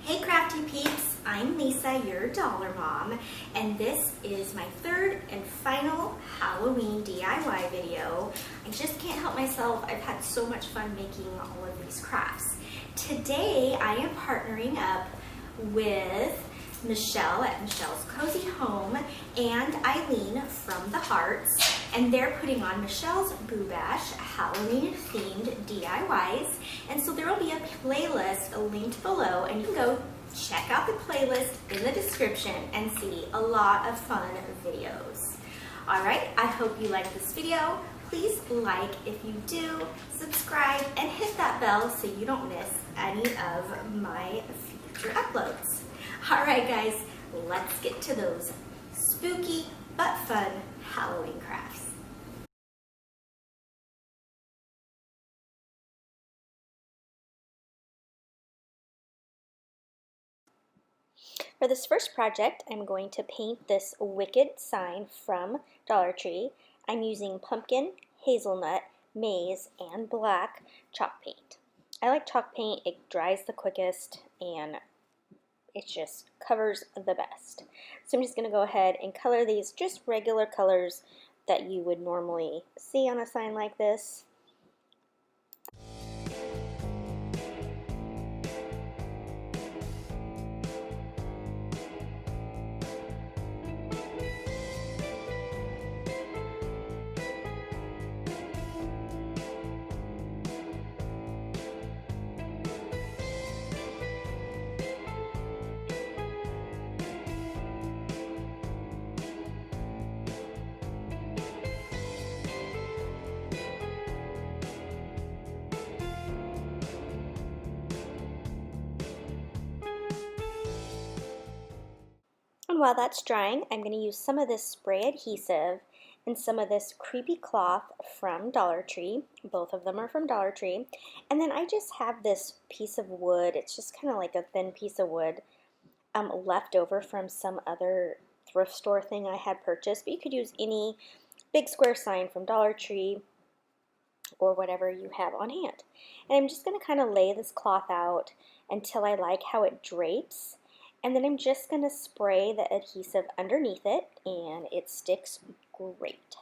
Hey Crafty Peeps, I'm Lisa, your dollar mom, and this is my third and final Halloween DIY video. I just can't help myself. I've had so much fun making all of these crafts. Today I am partnering up with Michelle at Michelle's Cozy Home and Eileen from The Hearts, and they're putting on Michelle's Boo Bash Halloween themed DIYs, and so there will be a playlist linked below, and you can go check out the playlist in the description and see a lot of fun videos. Alright, I hope you like this video. Please like if you do, subscribe, and hit that bell so you don't miss any of my future uploads. Alright guys, let's get to those spooky but fun Halloween crafts. For this first project, I'm going to paint this wicked sign from Dollar Tree. I'm using pumpkin, hazelnut, maize, and black chalk paint. I like chalk paint, it dries the quickest and it just covers the best. So I'm just going to go ahead and color these just regular colors that you would normally see on a sign like this. And while that's drying, I'm going to use some of this spray adhesive and some of this creepy cloth from Dollar Tree. Both of them are from Dollar Tree. And then I just have this piece of wood. It's just kind of like a thin piece of wood left over from some other thrift store thing I had purchased. But you could use any big square sign from Dollar Tree or whatever you have on hand. And I'm just going to kind of lay this cloth out until I like how it drapes. And then I'm just going to spray the adhesive underneath it, and it sticks great.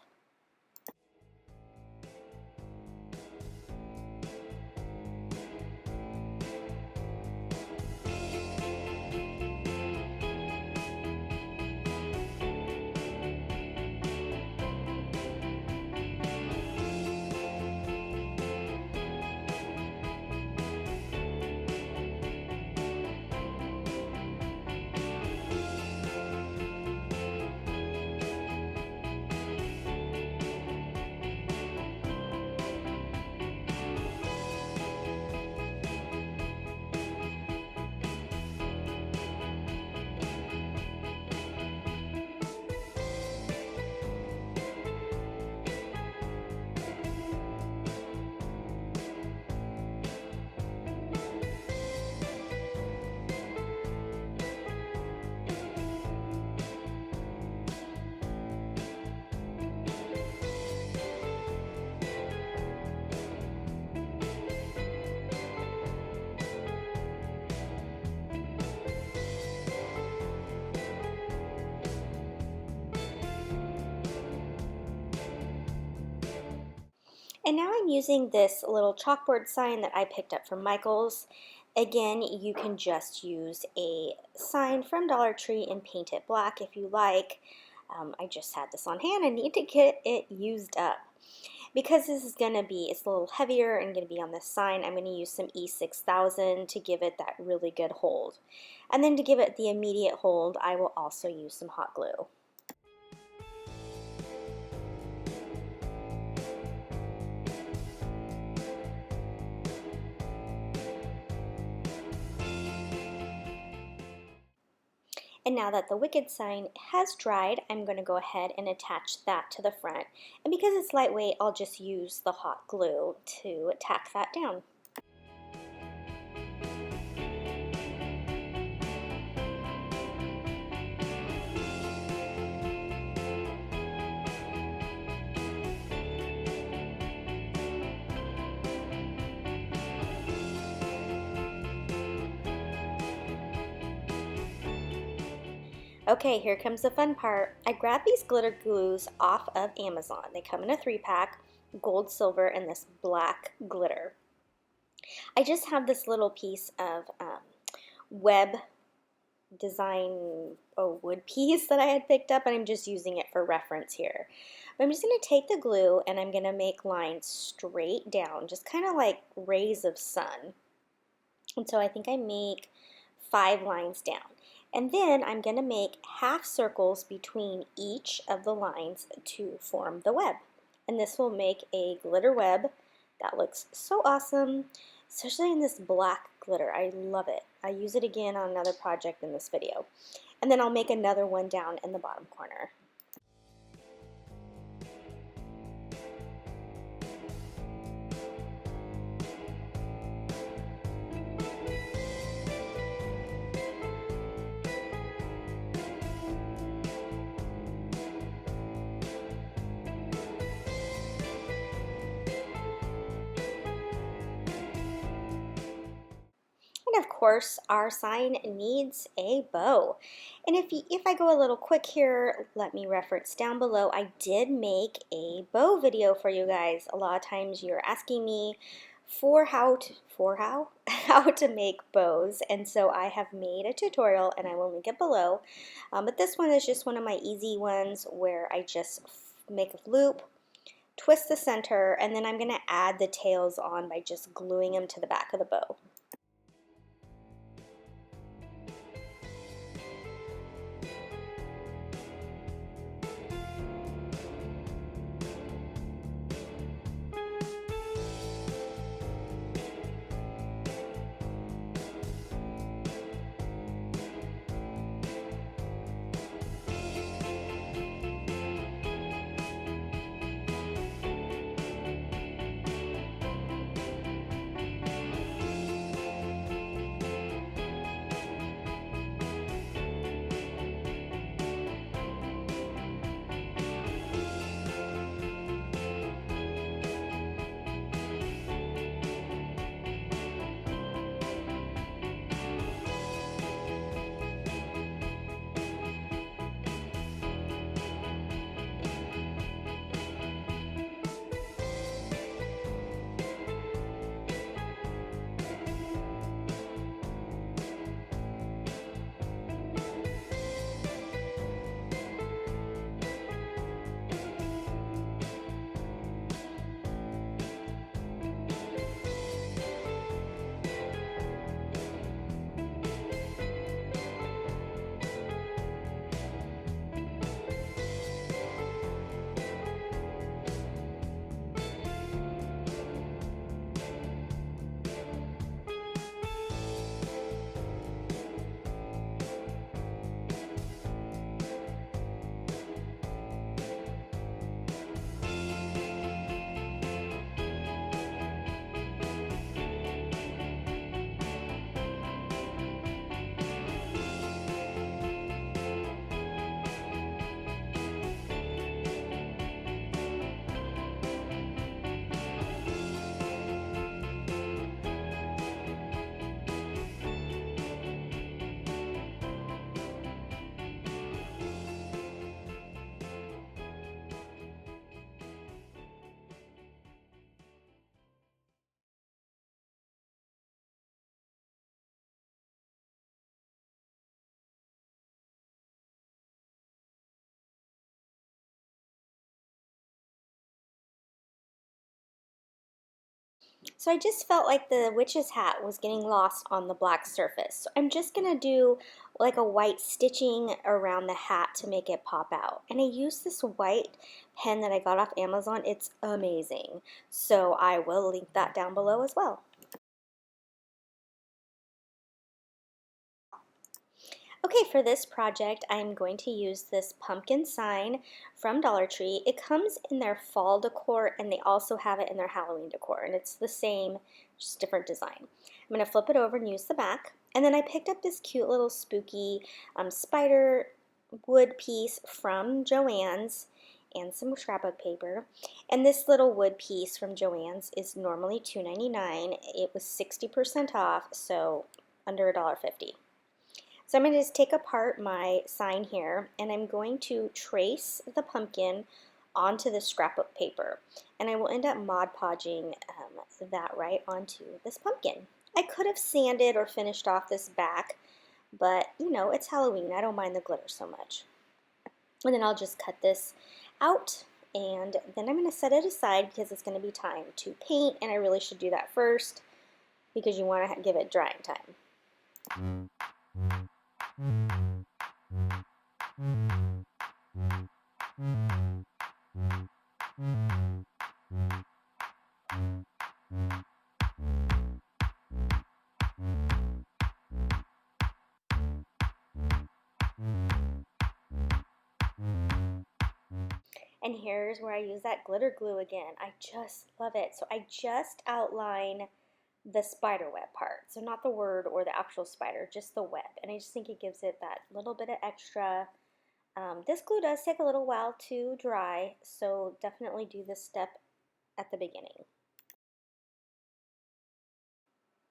And now I'm using this little chalkboard sign that I picked up from Michael's. Again, you can just use a sign from Dollar Tree and paint it black if you like. I just had this on hand. I need to get it used up. Because this is going to be, it's a little heavier and going to be on this sign, I'm going to use some E6000 to give it that really good hold. And then to give it the immediate hold, I will also use some hot glue. And now that the wicked sign has dried, I'm going to go ahead and attach that to the front. And because it's lightweight, I'll just use the hot glue to tack that down. Okay, here comes the fun part. I grabbed these glitter glues off of Amazon. They come in a 3-pack, gold, silver, and this black glitter. I just have this little piece of web design wood piece that I had picked up, and I'm just using it for reference here. But I'm just going to take the glue and I'm going to make lines straight down, just kind of like rays of sun. And so I think I make 5 lines down. And then I'm going to make half circles between each of the lines to form the web. And this will make a glitter web that looks so awesome, especially in this black glitter. I love it. I use it again on another project in this video. And then I'll make another one down in the bottom corner. And of course, our sign needs a bow. And if I go a little quick here, let me reference down below. I did make a bow video for you guys. A lot of times you're asking me how to make bows, and so I have made a tutorial, and I will link it below. But this one is just one of my easy ones where I just make a loop, twist the center, and then I'm going to add the tails on by just gluing them to the back of the bow. So I just felt like the witch's hat was getting lost on the black surface. So I'm just going to do like a white stitching around the hat to make it pop out. And I used this white pen that I got off Amazon. It's amazing. So I will link that down below as well. Okay, for this project, I'm going to use this pumpkin sign from Dollar Tree. It comes in their fall decor, and they also have it in their Halloween decor, and it's the same, just different design. I'm going to flip it over and use the back, and then I picked up this cute little spooky spider wood piece from Joann's and some scrapbook paper. And this little wood piece from Joann's is normally $2.99. It was 60% off, so under $1.50. So I'm going to just take apart my sign here, and I'm going to trace the pumpkin onto the scrapbook paper. And I will end up Mod Podging that right onto this pumpkin. I could have sanded or finished off this back, but you know, it's Halloween. I don't mind the glitter so much. And then I'll just cut this out, and then I'm going to set it aside because it's going to be time to paint, and I really should do that first because you want to give it drying time. And here's where I use that glitter glue again. I just love it. So I just outline the spider web part. So not the word or the actual spider, just the web. And I just think it gives it that little bit of extra. This glue does take a little while to dry, so definitely do this step at the beginning.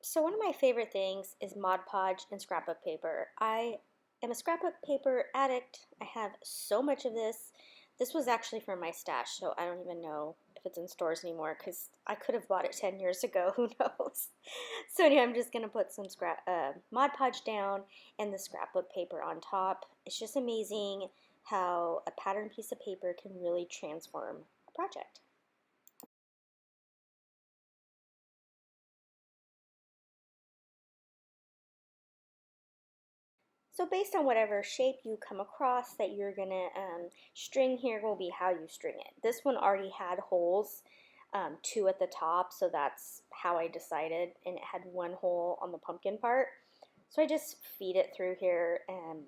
So one of my favorite things is Mod Podge and scrapbook paper. I am a scrapbook paper addict. I have so much of this. This was actually from my stash, so I don't even know if it's in stores anymore because I could have bought it 10 years ago. Who knows? So anyway, I'm just going to put some Mod Podge down and the scrapbook paper on top. It's just amazing how a pattern piece of paper can really transform a project. So based on whatever shape you come across that you're going to string here will be how you string it. This one already had holes, 2 at the top, so that's how I decided, and it had 1 hole on the pumpkin part. So I just feed it through here and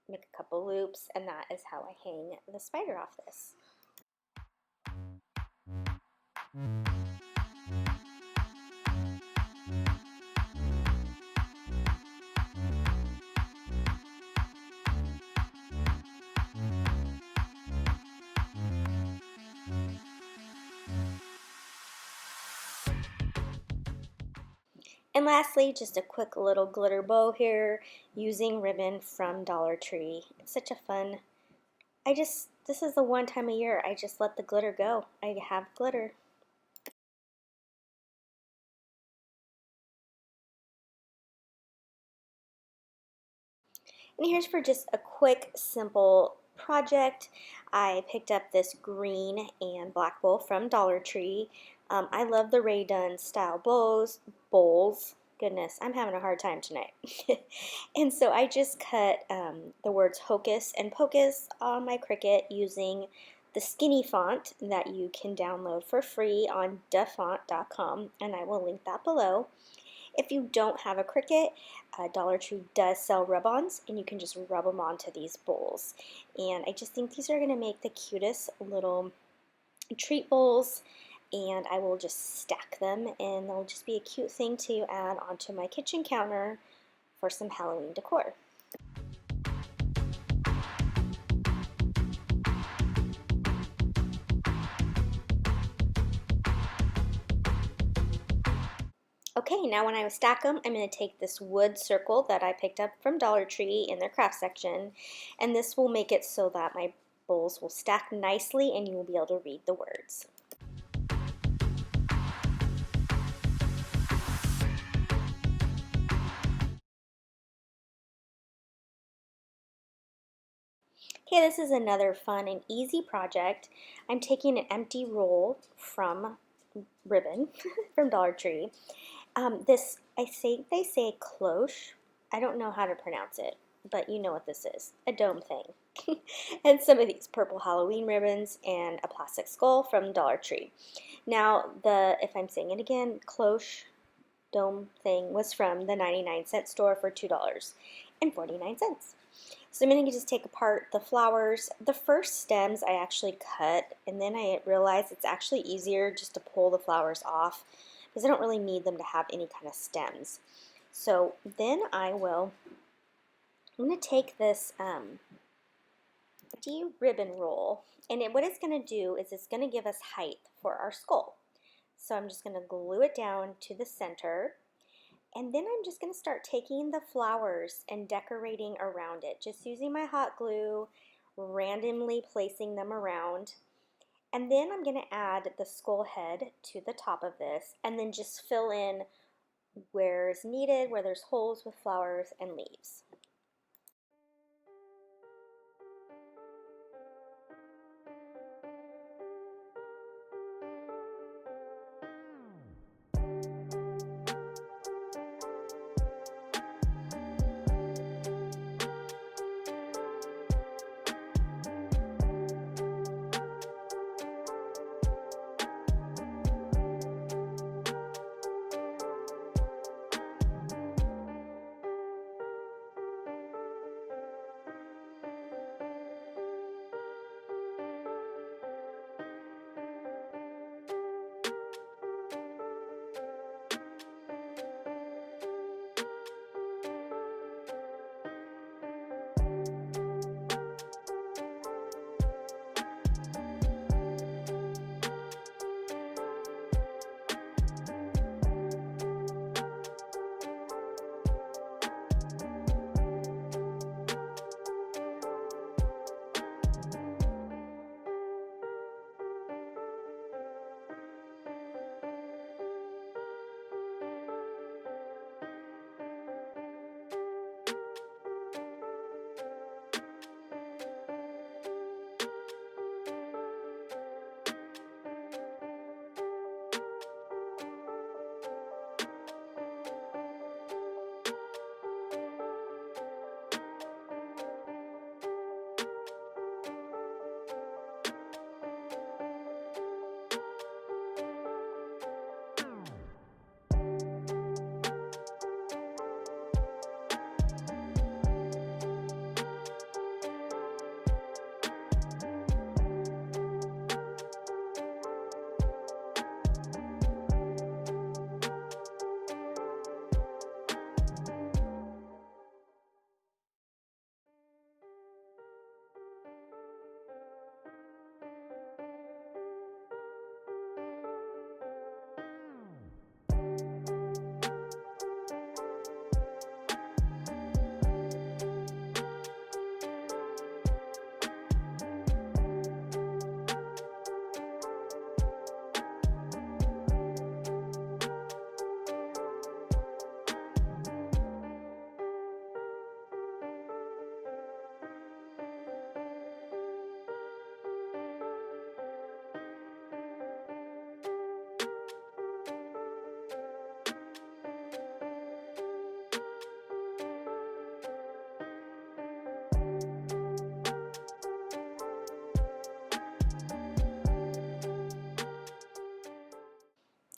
make a couple loops, and that is how I hang the spider off this. And lastly, just a quick little glitter bow here using ribbon from Dollar Tree. It's such a fun, this is the one time a year I just let the glitter go. I have glitter. And here's for just a quick, simple project. I picked up this green and black bowl from Dollar Tree. I love the Ray Dunn style bowls. Goodness, I'm having a hard time tonight. And so I just cut the words Hocus and Pocus on my Cricut using the skinny font that you can download for free on dafont.com, and I will link that below. If you don't have a Cricut, Dollar Tree does sell rub-ons, and you can just rub them onto these bowls. And I just think these are going to make the cutest little treat bowls, and I will just stack them, and they'll just be a cute thing to add onto my kitchen counter for some Halloween decor. Okay, now when I stack them, I'm going to take this wood circle that I picked up from Dollar Tree in their craft section, and this will make it so that my bowls will stack nicely and you will be able to read the words. Okay, this is another fun and easy project. I'm taking an empty roll from ribbon from Dollar Tree. They say cloche. I don't know how to pronounce it, but you know what this is, a dome thing. And some of these purple Halloween ribbons and a plastic skull from Dollar Tree. Now, if I'm saying it again, cloche dome thing was from the 99-cent store for $2.49. So I'm going to just take apart the flowers. The first stems I actually cut, and then I realized it's actually easier just to pull the flowers off because I don't really need them to have any kind of stems. So then I'm going to take this ribbon roll, and what it's going to do is it's going to give us height for our skull. So I'm just going to glue it down to the center, And then I'm just going to start taking the flowers and decorating around it, just using my hot glue, randomly placing them around. And then I'm going to add the skull head to the top of this and then just fill in where is needed, where there's holes with flowers and leaves.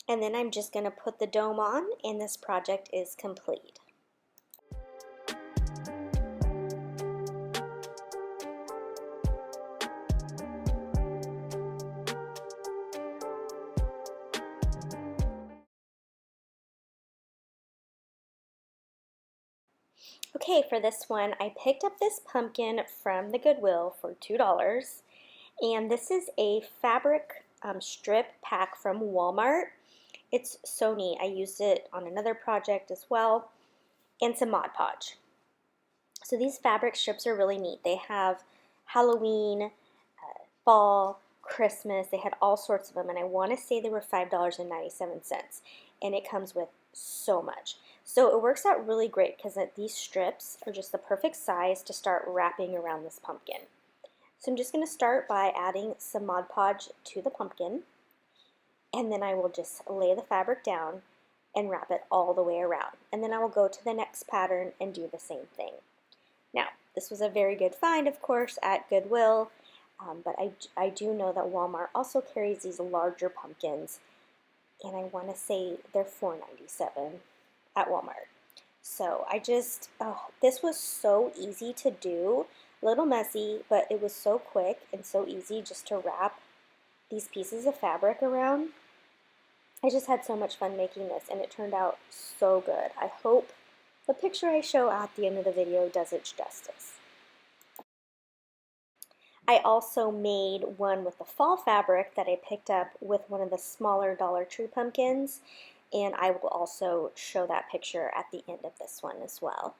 And then I'm just going to put the dome on and this project is complete. Okay, for this one, I picked up this pumpkin from the Goodwill for $2. And this is a fabric strip pack from Walmart. It's so neat. I used it on another project as well, and some Mod Podge. So these fabric strips are really neat. They have Halloween, fall, Christmas. They had all sorts of them, and I want to say they were $5.97. And it comes with so much. So it works out really great because these strips are just the perfect size to start wrapping around this pumpkin. So I'm just going to start by adding some Mod Podge to the pumpkin, and then I will just lay the fabric down and wrap it all the way around. And then I will go to the next pattern and do the same thing. Now, this was a very good find, of course, at Goodwill, but I do know that Walmart also carries these larger pumpkins, and I want to say they're $4.97 at Walmart. So this was so easy to do, a little messy, but it was so quick and so easy just to wrap these pieces of fabric around. I just had so much fun making this, and it turned out so good. I hope the picture I show at the end of the video does its justice. I also made one with the fall fabric that I picked up with one of the smaller Dollar Tree pumpkins, and I will also show that picture at the end of this one as well.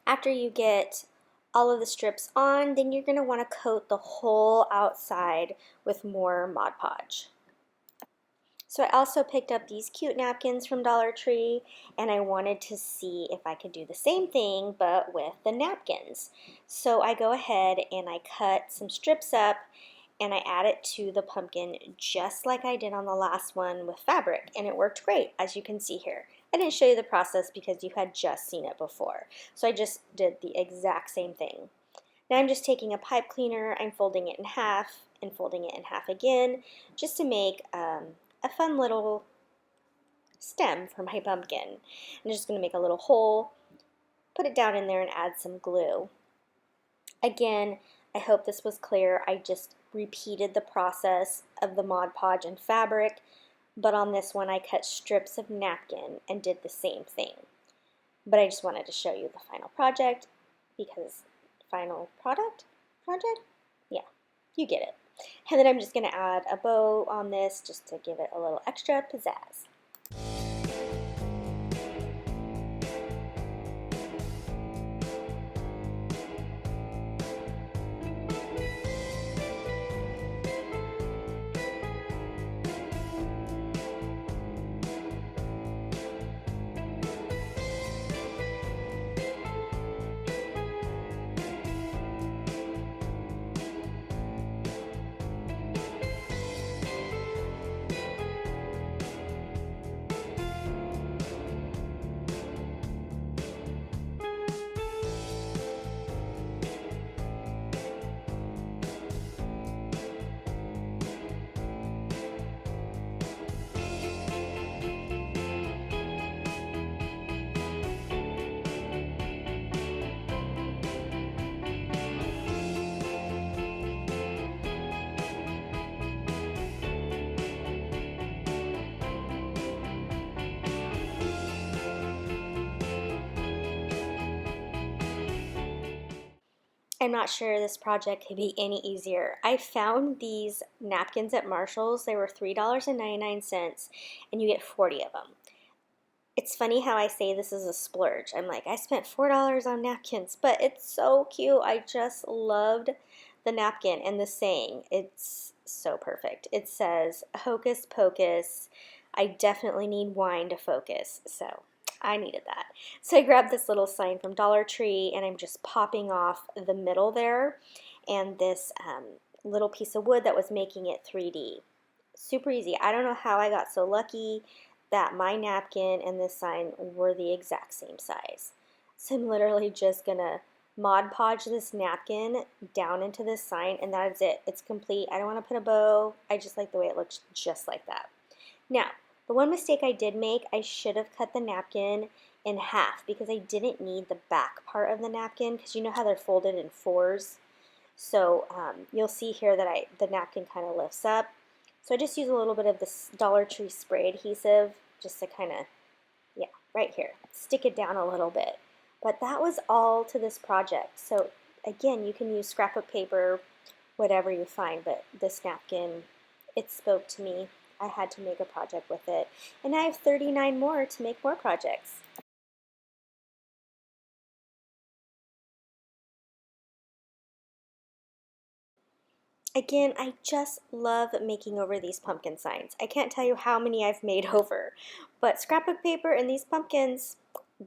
After you get all of the strips on, then you're going to want to coat the whole outside with more Mod Podge. So I also picked up these cute napkins from Dollar Tree, and I wanted to see if I could do the same thing but with the napkins. So I go ahead and I cut some strips up and I add it to the pumpkin just like I did on the last one with fabric, and it worked great, as you can see here. I didn't show you the process because you had just seen it before, so I just did the exact same thing. Now I'm just taking a pipe cleaner, I'm folding it in half and folding it in half again just to make a fun little stem for my pumpkin. I'm just going to make a little hole, put it down in there and add some glue. Again, I hope this was clear. I just repeated the process of the Mod Podge and fabric, but on this one I cut strips of napkin and did the same thing. But I just wanted to show you the final project because final project? Yeah, you get it. And then I'm just going to add a bow on this just to give it a little extra pizzazz. I'm not sure this project could be any easier. I found these napkins at Marshall's. They were $3.99 and you get 40 of them. It's funny how I say this is a splurge. I'm like, I spent $4 on napkins, but it's so cute. I just loved the napkin and the saying. It's so perfect. It says, "Hocus pocus, I definitely need wine to focus." So I needed that. So I grabbed this little sign from Dollar Tree and I'm just popping off the middle there and this little piece of wood that was making it 3D. Super easy. I don't know how I got so lucky that my napkin and this sign were the exact same size. So I'm literally just gonna Mod Podge this napkin down into this sign and that's it. It's complete. I don't want to put a bow. I just like the way it looks just like that. Now, the one mistake I did make, I should have cut the napkin in half because I didn't need the back part of the napkin because you know how they're folded in fours. So you'll see here that the napkin kind of lifts up. So I just use a little bit of this Dollar Tree spray adhesive just to kind of, yeah, right here, stick it down a little bit. But that was all to this project. So again, you can use scrapbook paper, whatever you find, but this napkin, it spoke to me. I had to make a project with it. And I have 39 more to make more projects. Again, I just love making over these pumpkin signs. I can't tell you how many I've made over, but scrapbook paper and these pumpkins,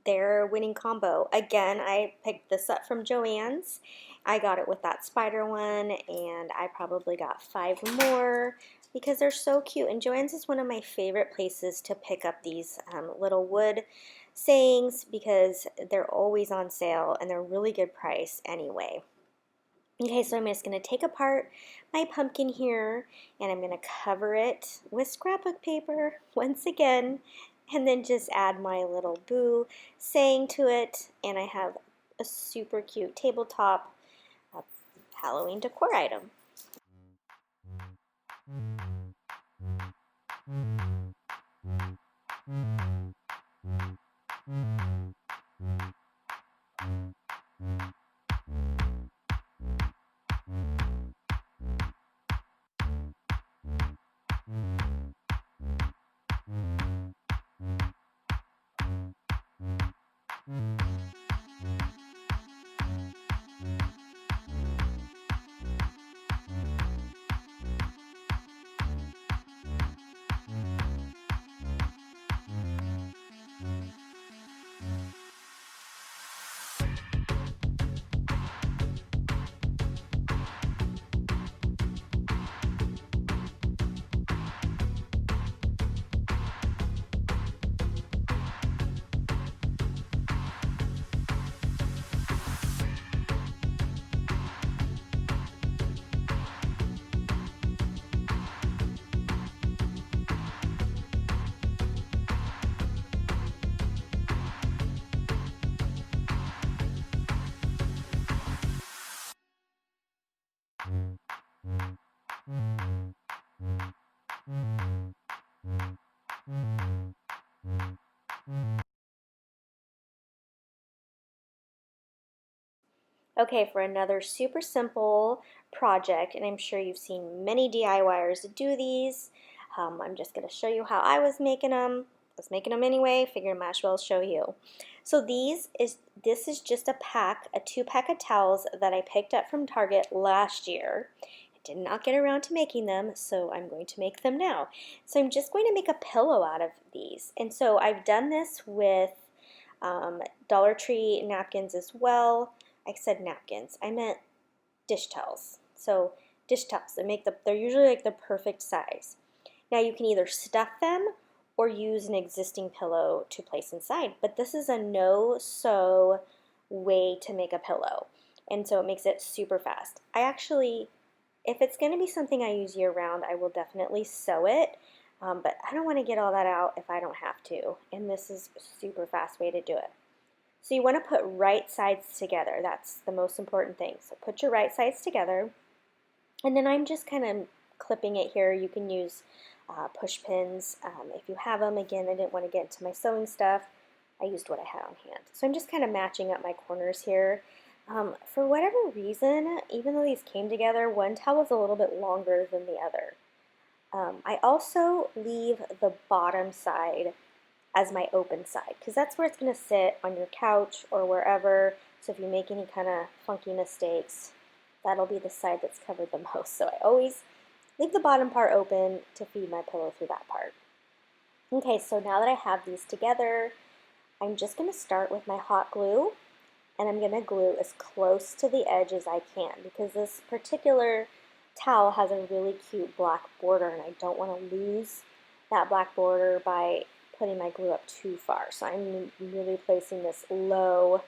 their winning combo. Again, I picked this up from Joann's. I got it with that spider one, and I probably got 5 more because they're so cute. And Joann's is one of my favorite places to pick up these little wood sayings because they're always on sale and they're really good price anyway. Okay, so I'm just going to take apart my pumpkin here, and I'm going to cover it with scrapbook paper once again, and then just add my little boo saying to it, and I have a super cute tabletop Halloween decor item. Okay, for another super simple project, and I'm sure you've seen many DIYers do these. I'm just going to show you how I was making them. I was making them anyway, figured I might as well show you. So this is just a 2-pack of towels that I picked up from Target last year. I did not get around to making them, so I'm going to make them now. So I'm just going to make a pillow out of these. And so I've done this with Dollar Tree napkins as well. I said napkins. I meant dish towels. So dish towels, they're usually like the perfect size. Now you can either stuff them or use an existing pillow to place inside, but this is a no-sew way to make a pillow, and so it makes it super fast. If it's going to be something I use year-round, I will definitely sew it, but I don't want to get all that out if I don't have to, and this is a super fast way to do it. So you want to put right sides together. That's the most important thing. So put your right sides together. And then I'm just kind of clipping it here. You can use push pins if you have them. Again, I didn't want to get into my sewing stuff. I used what I had on hand. So I'm just kind of matching up my corners here. For whatever reason, even though these came together, one towel is a little bit longer than the other. I also leave the bottom side as my open side because that's where it's going to sit on your couch or wherever. So if you make any kind of funky mistakes, that'll be the side that's covered the most. So I always leave the bottom part open to feed my pillow through that part. Okay, so now that I have these together, I'm just going to start with my hot glue, and I'm going to glue as close to the edge as I can because this particular towel has a really cute black border, and I don't want to lose that black border by putting my glue up too far. So I'm really placing this low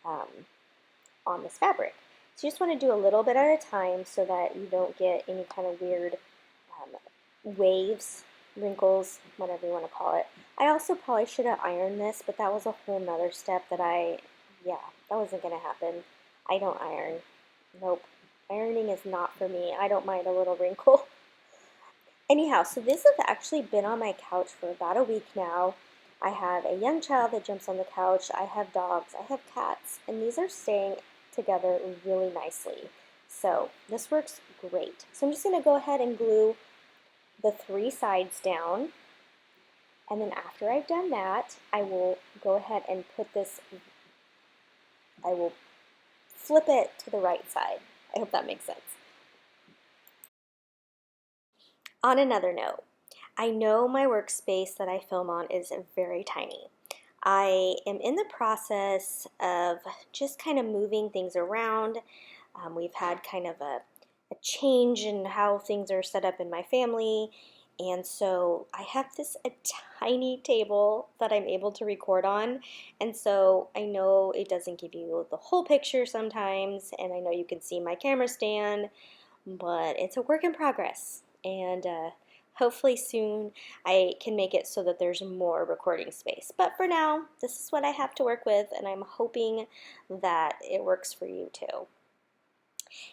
on this fabric. So you just want to do a little bit at a time so that you don't get any kind of weird waves, wrinkles, whatever you want to call it. I also probably should have ironed this, but that was a whole nother step that that wasn't going to happen. I don't iron. Nope. Ironing is not for me. I don't mind a little wrinkle. Anyhow, so this has actually been on my couch for about a week now. I have a young child that jumps on the couch. I have dogs. I have cats. And these are staying together really nicely. So this works great. So I'm just going to go ahead and glue the 3 sides down. And then after I've done that, I will go ahead and I will flip it to the right side. I hope that makes sense. On another note, I know my workspace that I film on is very tiny. I am in the process of just kind of moving things around. We've had kind of a change in how things are set up in my family, and so I have a tiny table that I'm able to record on, and so I know it doesn't give you the whole picture sometimes, and I know you can see my camera stand, but it's a work in progress, and hopefully soon I can make it so that there's more recording space. But for now, this is what I have to work with, and I'm hoping that it works for you too.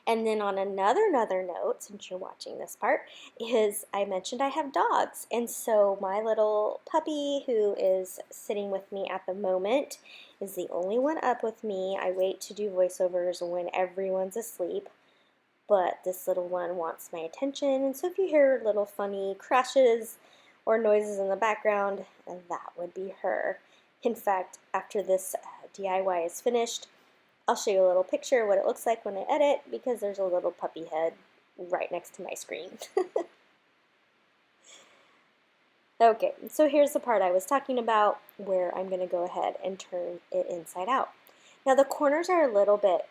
And then on another note, since you're watching this part, is I mentioned I have dogs. And so my little puppy who is sitting with me at the moment is the only one up with me. I wait to do voiceovers when everyone's asleep. But this little one wants my attention, and so if you hear little funny crashes or noises in the background, that would be her. In fact, after this DIY is finished, I'll show you a little picture of what it looks like when I edit, because there's a little puppy head right next to my screen. Okay, so here's the part I was talking about where I'm going to go ahead and turn it inside out. Now the corners are a little bit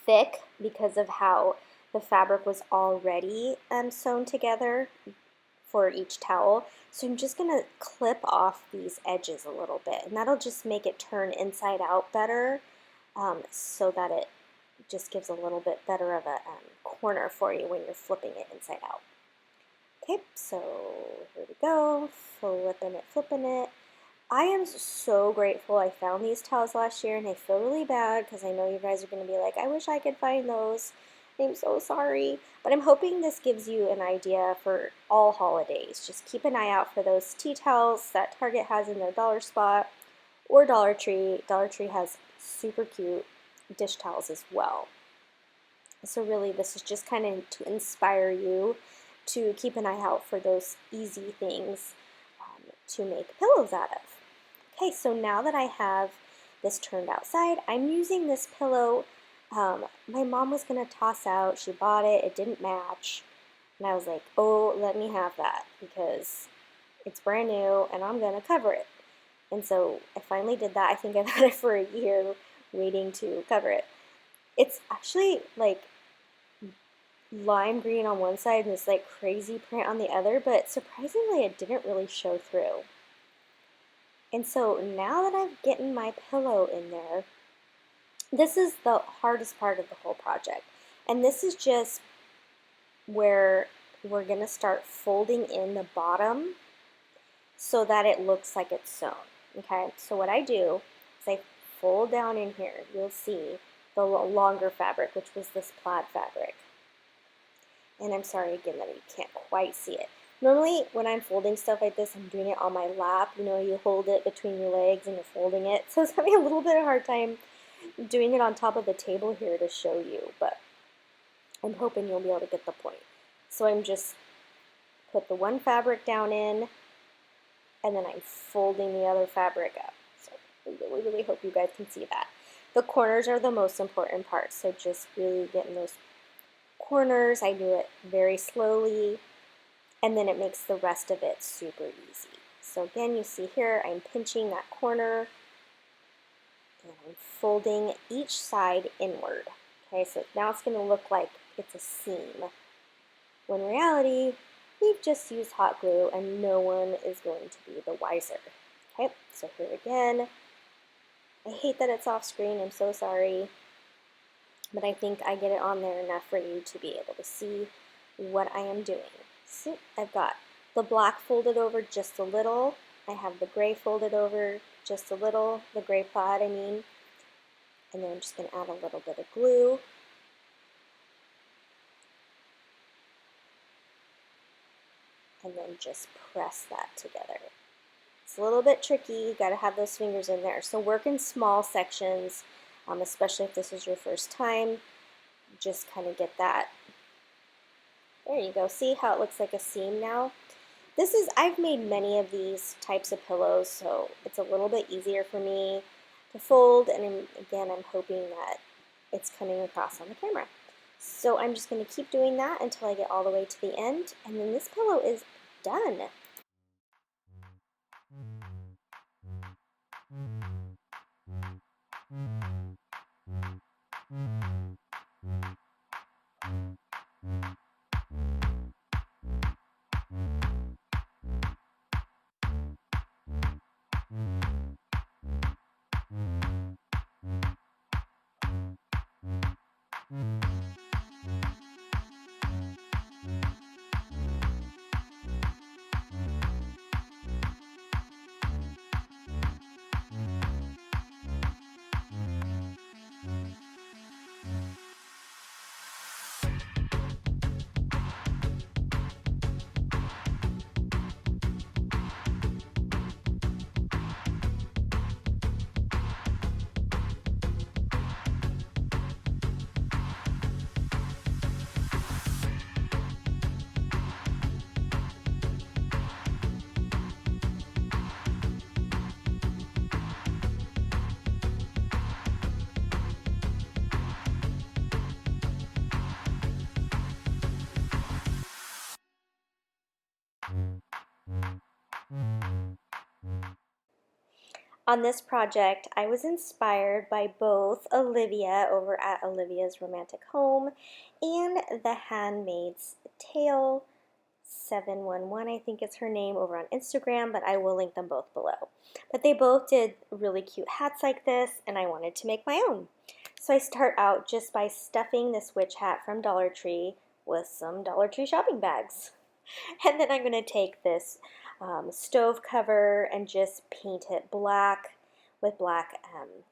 thick because of how the fabric was already sewn together for each towel. So I'm just going to clip off these edges a little bit, and that'll just make it turn inside out better, so that it just gives a little bit better of a corner for you when you're flipping it inside out. Okay, so here we go, flipping it. I am so grateful I found these towels last year, and I feel really bad because I know you guys are going to be like, I wish I could find those. I'm so sorry. But I'm hoping this gives you an idea for all holidays. Just keep an eye out for those tea towels that Target has in their dollar spot, or Dollar Tree. Dollar Tree has super cute dish towels as well. So really this is just kind of to inspire you to keep an eye out for those easy things to make pillows out of. Okay, so now that I have this turned outside, I'm using this pillow my mom was going to toss out. She bought it, it didn't match, and I was like, oh, let me have that because it's brand new and I'm going to cover it. And so I finally did that. I think I've had it for a year waiting to cover it. It's actually like lime green on one side and this like crazy print on the other, but surprisingly it didn't really show through. And so now that I've gotten my pillow in there, this is the hardest part of the whole project. And this is just where we're going to start folding in the bottom so that it looks like it's sewn. Okay, so what I do is I fold down in here. You'll see the longer fabric, which was this plaid fabric. And I'm sorry again that you can't quite see it. Normally, when I'm folding stuff like this, I'm doing it on my lap. You know, you hold it between your legs and you're folding it. So it's having a little bit of a hard time doing it on top of the table here to show you, but I'm hoping you'll be able to get the point. So I'm just put the one fabric down in, and then I'm folding the other fabric up. So I really hope you guys can see that. The corners are the most important part, so just really getting those corners. I do it very slowly, and then it makes the rest of it super easy. So again, you see here, I'm pinching that corner, and I'm folding each side inward. Okay, so now it's going to look like it's a seam, when in reality, we've just used hot glue and no one is going to be the wiser. Okay, so here again, I hate that it's off screen, I'm so sorry, but I think I get it on there enough for you to be able to see what I am doing. See, I've got the black folded over just a little, I have the gray folded over just a little, the gray plaid I mean, and then I'm just going to add a little bit of glue. And then just press that together. It's a little bit tricky, you got to have those fingers in there. So work in small sections, especially if this is your first time. Just kind of get that. There you go, see how it looks like a seam now? I've made many of these types of pillows, so it's a little bit easier for me to fold, and again, I'm hoping that it's coming across on the camera. So I'm just going to keep doing that until I get all the way to the end, and then this pillow is done. On this project, I was inspired by both Olivia over at Olivia's Romantic Home and The Handmaid's Tale 711, I think it's her name, over on Instagram, but I will link them both below. But they both did really cute hats like this, and I wanted to make my own. So I start out just by stuffing this witch hat from Dollar Tree with some Dollar Tree shopping bags. And then I'm going to take this stove cover and just paint it black with black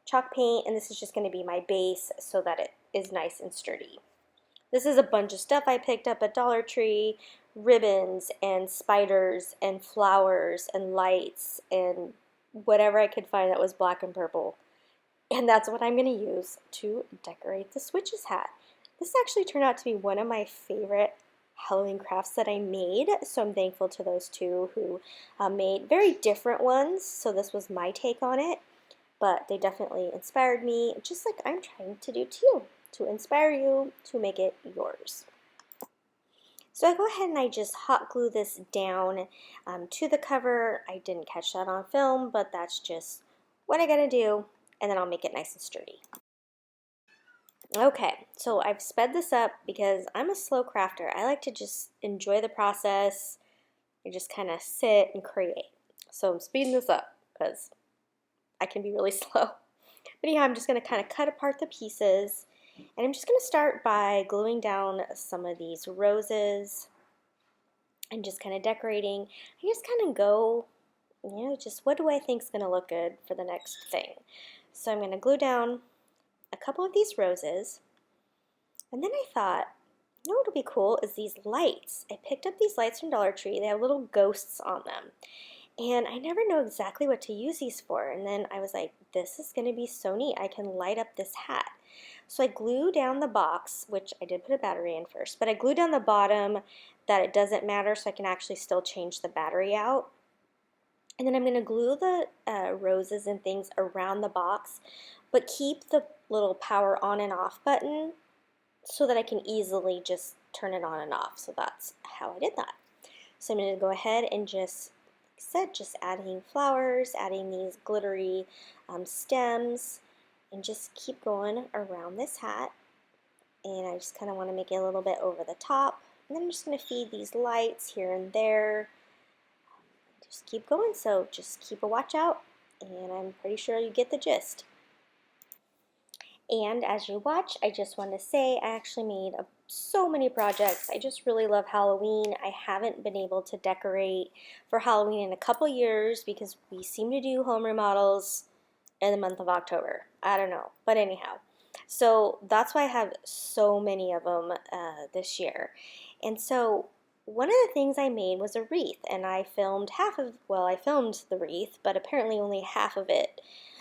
chalk paint, and this is just going to be my base so that it is nice and sturdy. This is a bunch of stuff I picked up at Dollar Tree, ribbons and spiders and flowers and lights and whatever I could find that was black and purple. And that's what I'm going to use to decorate the witch's hat. This actually turned out to be one of my favorite Halloween crafts that I made, so I'm thankful to those two who made very different ones. So this was my take on it, but they definitely inspired me, just like I'm trying to do too, to inspire you to make it yours. So I go ahead and I just hot glue this down to the cover. I didn't catch that on film, but that's just what I gotta do, and then I'll make it nice and sturdy. Okay, so I've sped this up because I'm a slow crafter. I like to just enjoy the process and just kind of sit and create. So I'm speeding this up because I can be really slow. But anyhow, I'm just going to kind of cut apart the pieces, and I'm just going to start by gluing down some of these roses and just kind of decorating. I just kind of go, just what do I think is going to look good for the next thing. So I'm going to glue down a couple of these roses, and then I thought, what would be cool is these lights. I picked up these lights from Dollar Tree. They have little ghosts on them, and I never know exactly what to use these for, and then I was like, this is going to be so neat. I can light up this hat. So I glue down the box, which I did put a battery in first, but I glued down the bottom that it doesn't matter, so I can actually still change the battery out. And then I'm going to glue the roses and things around the box, but keep the little power on and off button so that I can easily just turn it on and off. So that's how I did that. So I'm going to go ahead and just, like I said, just adding flowers, adding these glittery stems, and just keep going around this hat. And I just kind of want to make it a little bit over the top. And then I'm just going to feed these lights here and there. Just keep going, so just keep a watch out, and I'm pretty sure you get the gist. And as you watch, I just want to say I actually made so many projects. I just really love Halloween. I haven't been able to decorate for Halloween in a couple years because we seem to do home remodels in the month of October. I don't know, but anyhow. So that's why I have so many of them this year. And so one of the things I made was a wreath, and I filmed I filmed the wreath, but apparently only half of it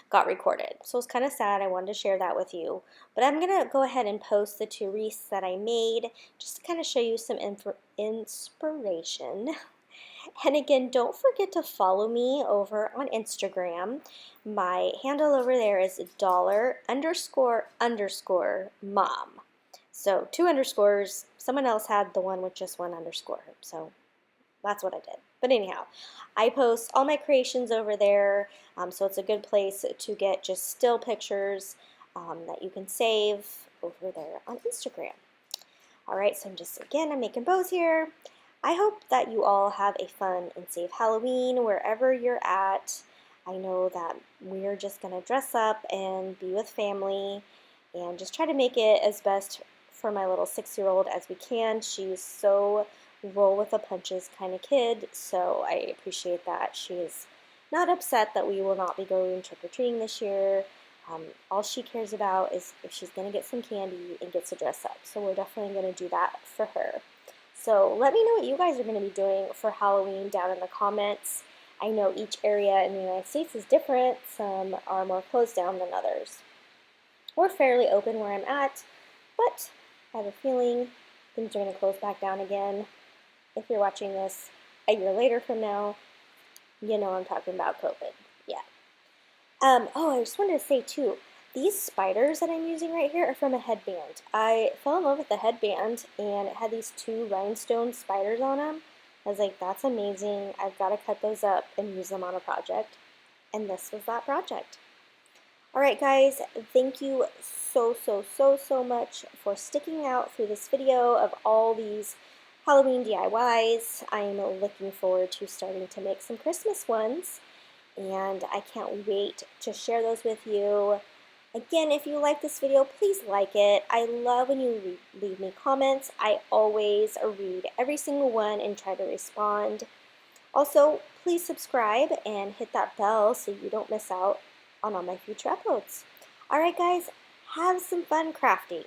got recorded. So it's kind of sad. I wanted to share that with you. But I'm going to go ahead and post the two wreaths that I made just to kind of show you some inspiration. And again, don't forget to follow me over on Instagram. My handle over there is $__mom. So 2 underscores. Someone else had the one with just 1 underscore. So that's what I did. But anyhow, I post all my creations over there, so it's a good place to get just still pictures that you can save over there on Instagram. All right, so I'm making bows here. I hope that you all have a fun and safe Halloween wherever you're at. I know that we're just going to dress up and be with family and just try to make it as best for my little 6-year-old as we can. She's so roll with the punches kind of kid, so I appreciate that. She is not upset that we will not be going trick-or-treating this year. All she cares about is if she's going to get some candy and gets to dress up. So we're definitely going to do that for her. So let me know what you guys are going to be doing for Halloween down in the comments. I know each area in the United States is different. Some are more closed down than others. We're fairly open where I'm at, but I have a feeling things are going to close back down again. If you're watching this a year later from now, you know I'm talking about COVID. Yeah. Oh, I just wanted to say too, these spiders that I'm using right here are from a headband. I fell in love with the headband, and it had these 2 rhinestone spiders on them. I was like, that's amazing. I've got to cut those up and use them on a project. And this was that project. Alright guys, thank you so much for sticking out through this video of all these Halloween DIYs. I'm looking forward to starting to make some Christmas ones, and I can't wait to share those with you. Again, if you like this video, please like it. I love when you leave me comments. I always read every single one and try to respond. Also, please subscribe and hit that bell so you don't miss out on all my future uploads. Alright guys, have some fun crafting.